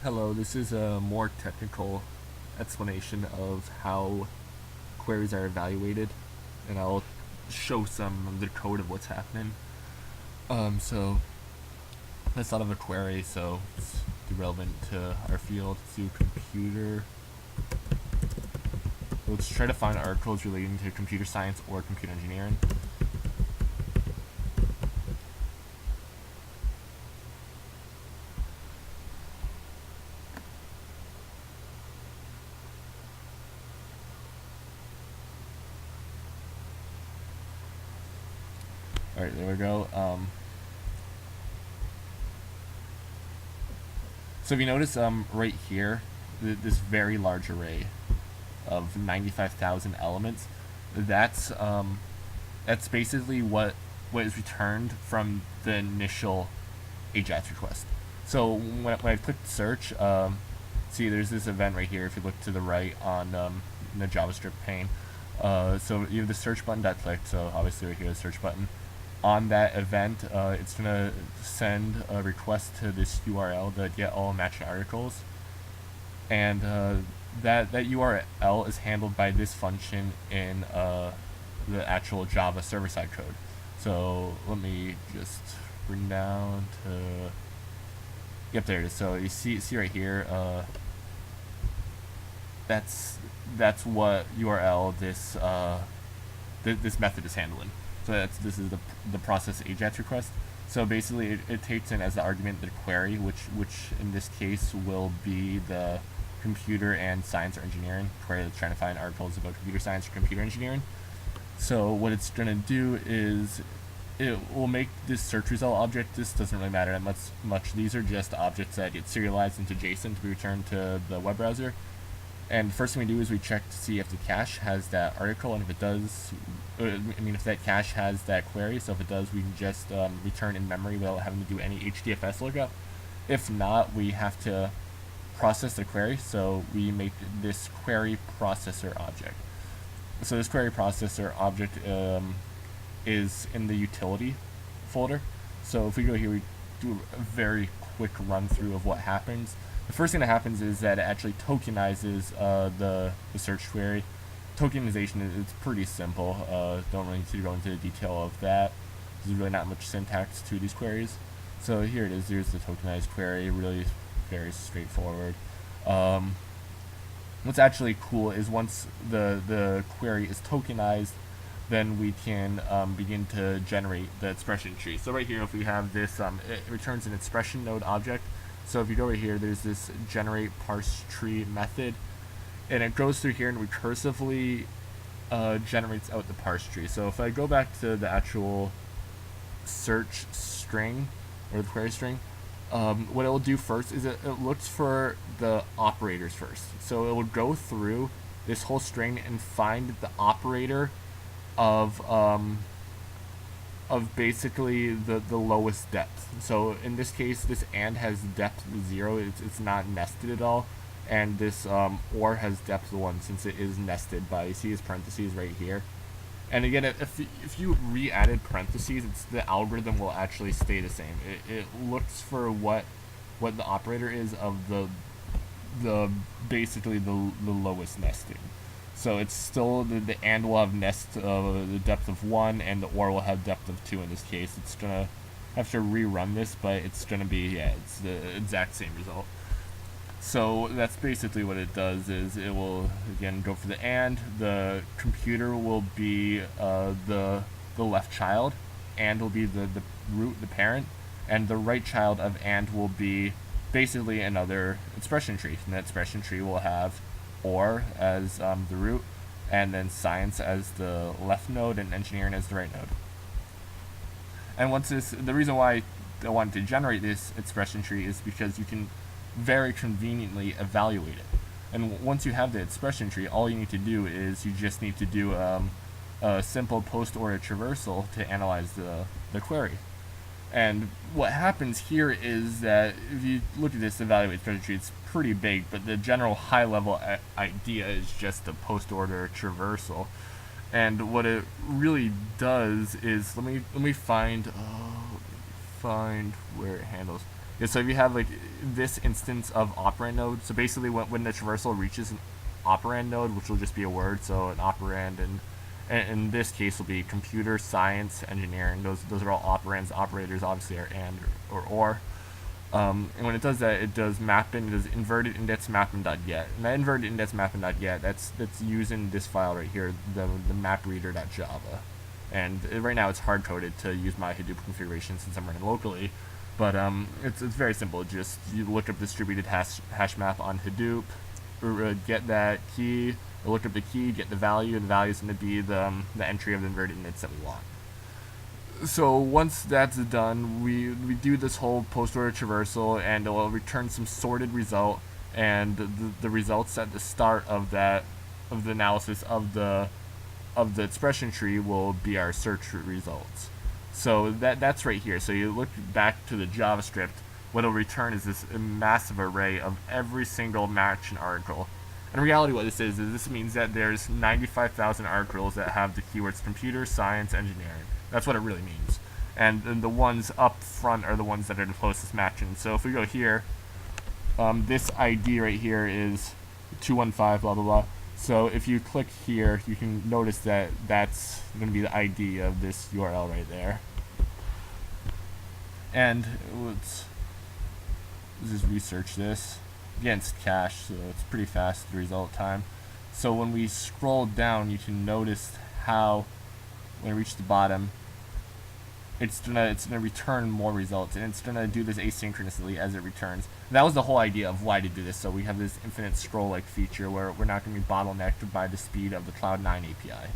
Hello, this is a more technical explanation of how queries are evaluated, and I'll show some of the code of what's happening. So let's thought of a query, so it's relevant to our field. Let's do computer. Let's try to find articles relating to computer science or computer engineering. All right, there we go. So if you notice, right here, this very large array of 95,000 elements, that's that's basically what is returned from the initial AJAX request. So when I click search, see there's this event right here. If you look to the right on the JavaScript pane, so you have the search button that clicked. So obviously right here the search button. On that event, it's gonna send a request to this URL to get all matching articles, and that URL is handled by this function in the actual Java server-side code. So let me just bring down to, yep, there it is. So you see right here, that's what URL this method is handling. So this is the process AJAX request. So basically, it takes in as the argument the query, which in this case will be the computer and science or engineering query that's trying to find articles about computer science or computer engineering. So what it's going to do is it will make this search result object. This doesn't really matter that much. These are just objects that get serialized into JSON to be returned to the web browser. And the first thing we do is we check to see if the cache has that article, and if it does, if that cache has that query. So if it does, we can just return in memory without having to do any HDFS lookup. If not, we have to process the query, so we make this query processor object. So this query processor object is in the utility folder. So if we go here, we do a very quick run through of what happens. The first thing that happens is that it actually tokenizes the search query. Tokenization is pretty simple. Don't really need to go into the detail of that. There's really not much syntax to these queries. So here it is. Here's the tokenized query. Really very straightforward. What's actually cool is once the query is tokenized, then we can begin to generate the expression tree. So right here, if we have this, it returns an expression node object. So if you go right here, there's this generate parse tree method, and it goes through here and recursively generates out the parse tree. So if I go back to the actual search string or the query string, what it will do first is it looks for the operators first. So it will go through this whole string and find the operator of basically the lowest depth. So in this case, this and has depth 0. It's not nested at all, and this or has depth 1 since it is nested by, you see his parentheses right here. And again, if you re-added parentheses, the algorithm will actually stay the same. It looks for what the operator is of the basically the lowest nesting. So it's still the and will have the depth of 1, and the or will have depth of 2 in this case. It's gonna have to rerun this, but it's gonna be, it's the exact same result. So that's basically what it does. Is it will again go for the and. The computer will be the left child, and will be the root, the parent, and the right child of and will be basically another expression tree. And that expression tree will have or as the root, and then science as the left node, and engineering as the right node. And once the reason why I wanted to generate this expression tree is because you can very conveniently evaluate it. And once you have the expression tree, all you need to do is you just need to do a simple post-order traversal to analyze the query. And what happens here is that if you look at this evaluate expression tree, it's pretty big, but the general high-level idea is just a post-order traversal. And what it really does is, let me find where it handles. Yeah, so if you have like this instance of operand node, so basically when the traversal reaches an operand node, which will just be a word, so an operand, and in this case will be computer science engineering. Those are all operands. Operators obviously are and or. And when it does that, it does mapping. It does inverted index mapping.get, and that inverted index mapping.get that's using this file right here, the mapreader.java. And right now it's hard coded to use my Hadoop configuration since I'm running locally, but it's very simple. Just you look up distributed hash map on Hadoop, get that key, or look up the key, get the value, and the value is going to be the entry of the inverted index that we want. So once that's done, we do this whole post-order traversal, and it will return some sorted result, and the results at the start of the analysis of the expression tree will be our search results. So that's right here. So you look back to the JavaScript, what it'll return is this massive array of every single match and article. In reality, what this is this means that there's 95,000 articles that have the keywords computer, science, engineering. That's what it really means. And the ones up front are the ones that are the closest matching. So if we go here, this ID right here is 215, blah, blah, blah. So if you click here, you can notice that that's going to be the ID of this URL right there. And let's just research this. Again, it's cache, so it's pretty fast, the result time. So when we scroll down, you can notice how when we reach the bottom, it's gonna return more results, and it's gonna do this asynchronously as it returns. And that was the whole idea of why to do this. So we have this infinite scroll-like feature where we're not gonna be bottlenecked by the speed of the Cloud9 API.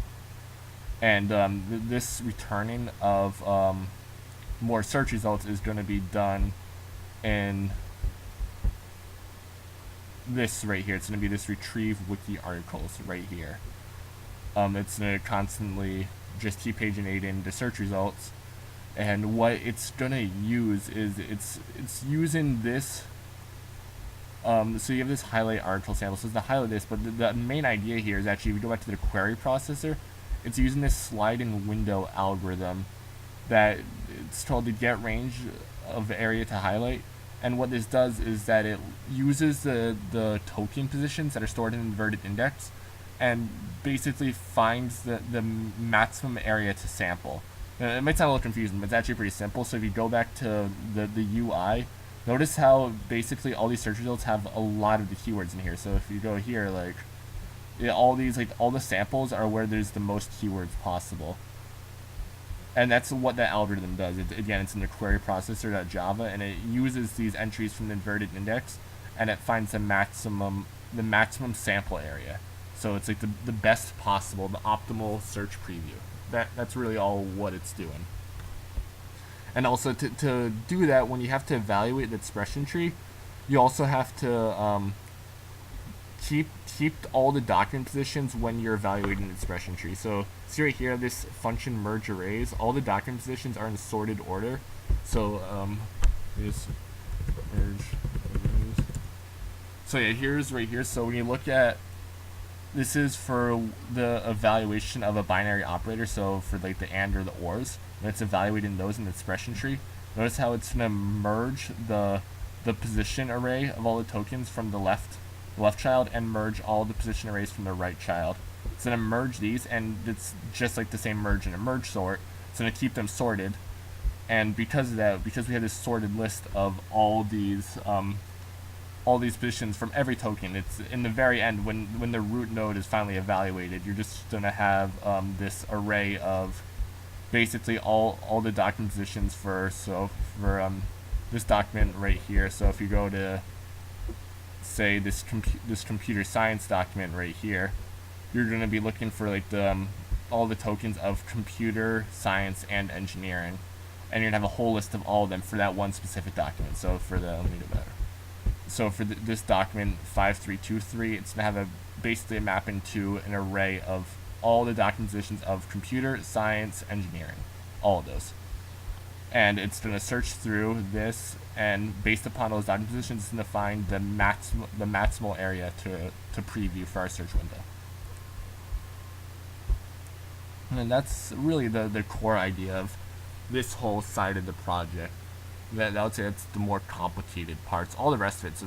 And this returning of more search results is gonna be done in this right here. It's gonna be this retrieve wiki articles right here. It's gonna constantly just keep paginating the search results, and what it's gonna use is it's using this. So you have this highlight article sample. So it's the highlight this, but the main idea here is actually, if we go back to the query processor, it's using this sliding window algorithm that it's told to get range of area to highlight. And what this does is that it uses the token positions that are stored in inverted index, and basically finds the maximum area to sample. Now, it might sound a little confusing, but it's actually pretty simple. So if you go back to the UI, notice how basically all these search results have a lot of the keywords in here. So if you go here, like all the samples are where there's the most keywords possible. And that's what that algorithm does. Again, it's in the query processor.java, and it uses these entries from the inverted index, and it finds the maximum sample area. So it's like the best possible, the optimal search preview. That's really all what it's doing. And also to do that, when you have to evaluate the expression tree, you also have to keep all the document positions when you're evaluating the expression tree. So see right here, this function merge arrays, all the document positions are in sorted order. So just merge arrays. So yeah, here's right here. So when you look at, this is for the evaluation of a binary operator, so for like the and or the ors, when it's evaluating those in the expression tree. Notice how it's going to merge the position array of all the tokens from the left child, and merge all the position arrays from the right child. It's going to merge these, and it's just like the same merge and a merge sort. It's going to keep them sorted, and because of that, because we have this sorted list of all these positions from every token, it's in the very end, when the root node is finally evaluated, you're just going to have this array of basically all the document positions for this document right here. So if you go to, say, this computer science document right here, you're going to be looking for like all the tokens of computer science and engineering, and you're going to have a whole list of all of them for that one specific document. So for let me do better. So for this document 5323, it's going to have basically a mapping to an array of all the document positions of computer, science, engineering, all of those. And it's going to search through this, and based upon those document positions, it's going to find the maximal area to preview for our search window. And that's really the core idea of this whole side of the project. that I would say that's the more complicated parts. All the rest of it's